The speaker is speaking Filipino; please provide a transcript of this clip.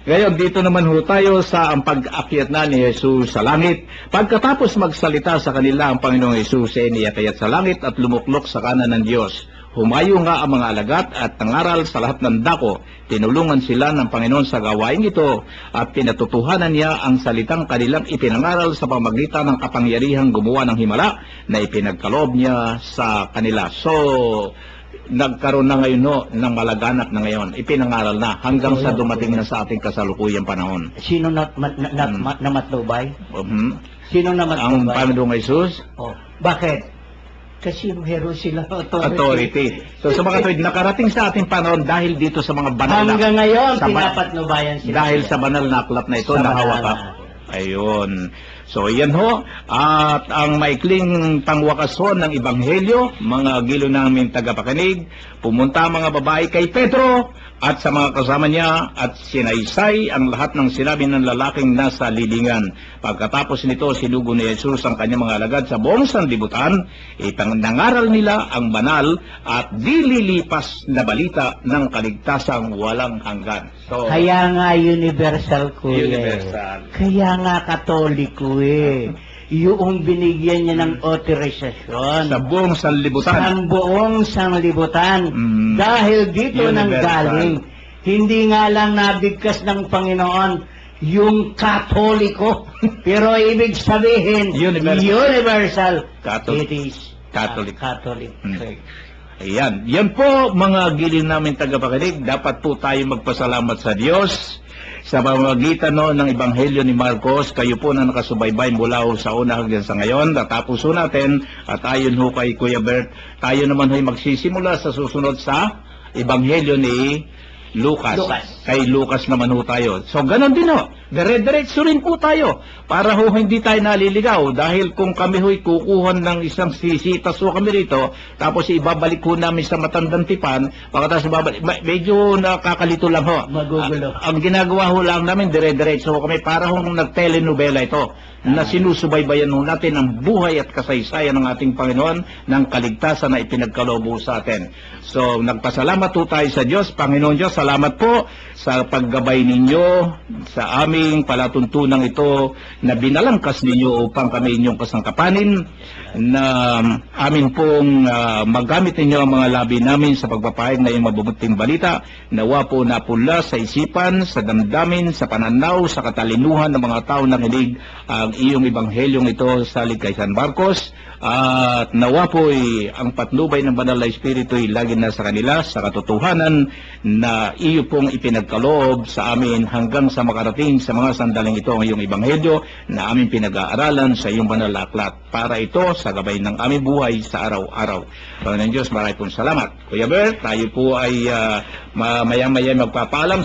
Ngayon, dito naman ho tayo sa ang pag-akyat na ni Jesus sa langit. Pagkatapos magsalita sa kanila ang Panginoong Jesus ay iniyakayat sa langit at lumuklok sa kanan ng Diyos. Humayo nga ang mga alagad at nangaral sa lahat ng dako. Tinulungan sila ng Panginoon sa gawain ito at pinatutuhanan niya ang salitang kanilang ipinangaral sa pamagitan ng kapangyarihang gumawa ng himala na ipinagkaloob niya sa kanila. So, nagkaroon na ngayon ng malaganap na ngayon. Ipinangaral na hanggang sa dumating na sa ating kasalukuyang panahon. Sino namatnubay? Sino Ang namatnubay? Panginoong Jesus, Bakit? Kasi meron sila authority. So sa mga tuwid, nakarating sa ating panahon dahil dito sa mga banal na... Hanggang ngayon, sa pinapatnubayan sila. Dahil sa banal na aklat na ito, Sa nahawak banal ka. na. Ayun. So, yan ho. At ang maikling pangwakas ho ng Ebanghelyo, mga gilo naming tagapakinig, pumunta ang mga babae kay Pedro at sa mga kasama niya at sinaysay ang lahat ng sinabi ng lalaking nasa lilingan. Pagkatapos nito, sinugo ni Jesus ang kanyang mga alagad sa buong sanlibutan, ipangangaral nila ang banal at dililipas na balita ng kaligtasang walang hanggan. So, Kaya nga universal ko Universal. Kaya nga katoliko Yung binigyan niya ng authorization sa buong sanlibutan. sa buong sanglibutan. Mm. Dahil dito nang Universal. galing. Hindi nga lang nabigkas ng Panginoon yung katoliko. Pero ibig sabihin, universal. Catholic. It is Catholic. Catholic. Mm. Ayan. Yan po, mga giliw namin tagapakinig. Dapat po tayo magpasalamat sa Diyos sa pamamagitan ng Ebanghelyo ni Marcos. Kayo po na nakasubaybay mula sa una hanggang sa ngayon. Natapos ho natin at ayon ho kay Kuya Bert, tayo naman ho'y magsisimula sa susunod sa Ebanghelyo ni Lucas. Kay Lucas naman ho tayo. So, ganon din ho. Dire-diretso rin po tayo. Para ho hindi tayo naliligaw. Dahil kung kami ho'y kukuhan ng isang sisitas ho kami rito, tapos ibabalik ho namin sa Matandang Tipan, pagkatapos ibabalik, medyo nakakalito lang ho. Magugulo. Ang ginagawa ho lang namin, dire-diretso ho kami para ho nag-telenovela ito. Na sinusubaybayan ho natin ang buhay at kasaysayan ng ating Panginoon ng kaligtasan na ipinagkaloob ho sa atin. So, nagpasalamat ho tayo sa Diyos. Panginoon Diyos, salamat po sa paggabay ninyo sa aming palatuntunan ito na binalangkas ninyo upang kami inyong kasangkapanin na amin pong magamit ninyo ang mga labi namin sa pagpapahayag na iyong mabubuting balita. Nawa po napula sa isipan, sa damdamin, sa pananaw, sa katalinuhan ng mga tao na kinig ang iyong Ebanghelyong ito sa Ligaysan Marcos. At nawa po'y ang patnubay ng Banal na Espiritu ay lagi na sa kanila sa katotohanan na iyo pong ipinagkaloob sa amin hanggang sa makarating sa mga sandaling ito ang iyong Ebanghelyo na aming pinag-aaralan sa iyong banal na aklat. Para ito sa gabay ng aming buhay sa araw-araw. Panginoon Diyos, maraming pong salamat. Kuya Bert, tayo po ay maya-maya magpapaalam.